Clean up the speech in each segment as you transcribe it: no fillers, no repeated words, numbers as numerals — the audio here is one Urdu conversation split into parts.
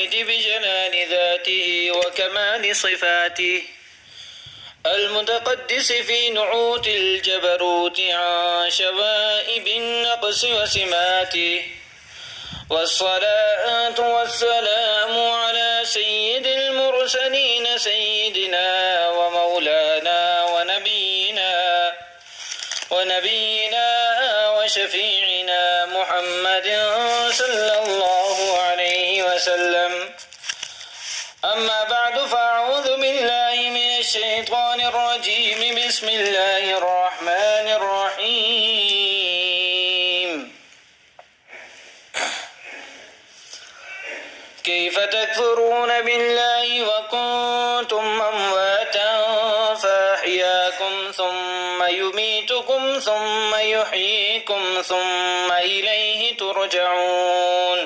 الواحد بجلال ذاته وكمال صفاته المتقدس في نعوت الجبروت عن شوائب النقص وسماته والصلاة والسلام على سيد المرسلين سيدنا ومولانا ونبينا وشفيعنا محمد صلى الله عليه وسلم. أما بعد فأعوذ بالله من الشيطان الرجيم. بسم الله الرحمن الرحيم. كيف تكفرون بالله وكنتم أمواتا فأحياكم ثم يميتكم ثم يحييكم ثم إليه ترجعون.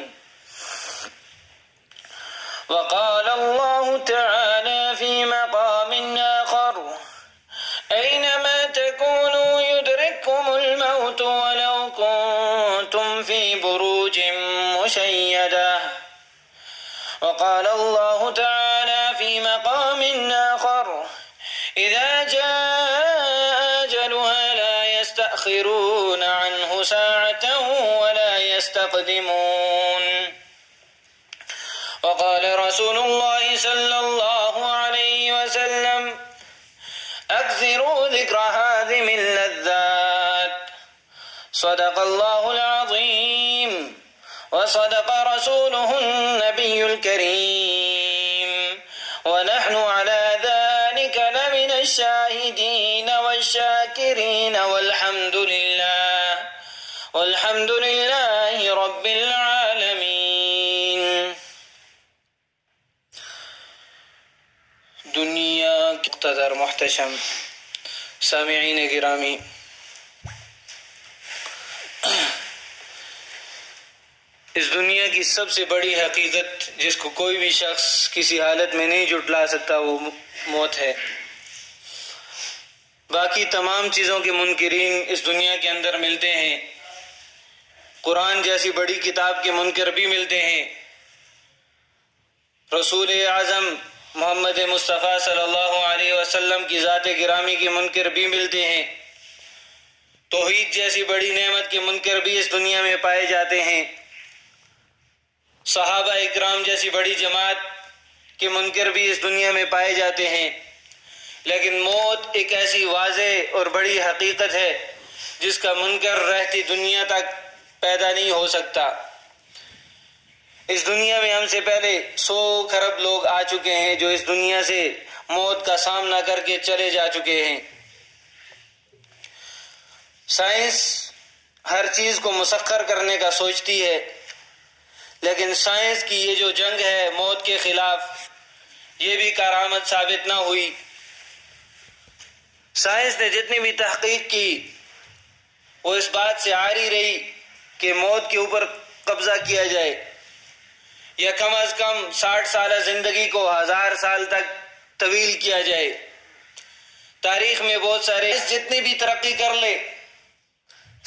وقال الله تعالى في مقام آخر: أينما تكونوا يدرككم الموت ولو كنتم في بروج مشيدة. وقال الله تعالى في مقام آخر: إذا جاء أجلها لا يستأخرون عنه ساعة ولا يستقدمون. وقال رسول الله صلى الله عليه وسلم: أكثروا ذكر هذه اللذات. صدق الله العظيم وصدق رسوله النبي الكريم، ونحن على ذلك لمن الشاهدين والشاكرين والحمد لله رب العالمين. دنیا کے مقتدر محتشم سامعین گرامی، اس دنیا کی سب سے بڑی حقیقت جس کو کوئی بھی شخص کسی حالت میں نہیں جھٹلا سکتا وہ موت ہے۔ باقی تمام چیزوں کے منکرین اس دنیا کے اندر ملتے ہیں، قرآن جیسی بڑی کتاب کے منکر بھی ملتے ہیں، رسول اعظم محمد مصطفیٰ صلی اللہ علیہ وسلم کی ذات گرامی کے منکر بھی ملتے ہیں، توحید جیسی بڑی نعمت کے منکر بھی اس دنیا میں پائے جاتے ہیں، صحابہ اکرام جیسی بڑی جماعت کے منکر بھی اس دنیا میں پائے جاتے ہیں، لیکن موت ایک ایسی واضح اور بڑی حقیقت ہے جس کا منکر رہتی دنیا تک پیدا نہیں ہو سکتا۔ اس دنیا میں ہم سے پہلے 100 کھرب لوگ آ چکے ہیں جو اس دنیا سے موت کا سامنا کر کے چلے جا چکے ہیں۔ سائنس ہر چیز کو مسخر کرنے کا سوچتی ہے، لیکن سائنس کی یہ جو جنگ ہے موت کے خلاف، یہ بھی کارآمد ثابت نہ ہوئی۔ سائنس نے جتنی بھی تحقیق کی وہ اس بات سے عاری رہی کہ موت کے اوپر قبضہ کیا جائے، یا کم از کم 60 سالہ زندگی کو 1000 سال تک طویل کیا جائے۔ تاریخ میں بہت سارے جتنی بھی ترقی کر لے،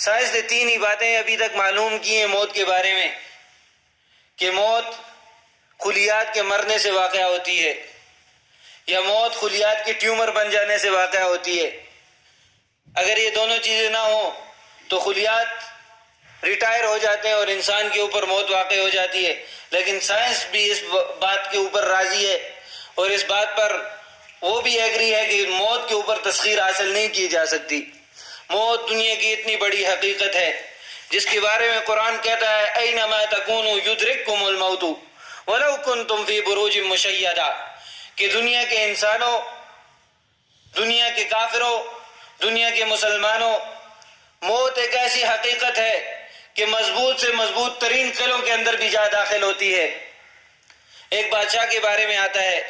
سائنس نے 3 ہی باتیں ابھی تک معلوم کی ہیں موت کے بارے میں، کہ موت خلیات کے مرنے سے واقع ہوتی ہے، یا موت خلیات کے ٹیومر بن جانے سے واقع ہوتی ہے۔ اگر یہ دونوں چیزیں نہ ہوں تو خلیات ریٹائر ہو جاتے ہیں اور انسان کے اوپر موت واقع ہو جاتی ہے۔ لیکن سائنس بھی اس بات کے اوپر راضی ہے اور اس بات پر وہ بھی ایگری ہے کہ موت کے اوپر تسخیر حاصل نہیں کی جا سکتی۔ موت دنیا کی اتنی بڑی حقیقت ہے جس کے بارے میں قرآن کہتا ہے: اینما تکونوا یدرککم الموت ولو کنتم فی بروج مشیدہ، کہ دنیا کے انسانوں، دنیا کے کافروں، دنیا کے مسلمانوں، موت ایک ایسی حقیقت ہے کہ مضبوط سے مضبوط ترین قلعوں کے اندر بھی جا داخل ہوتی ہے۔ ایک بادشاہ کے بارے میں آتا ہے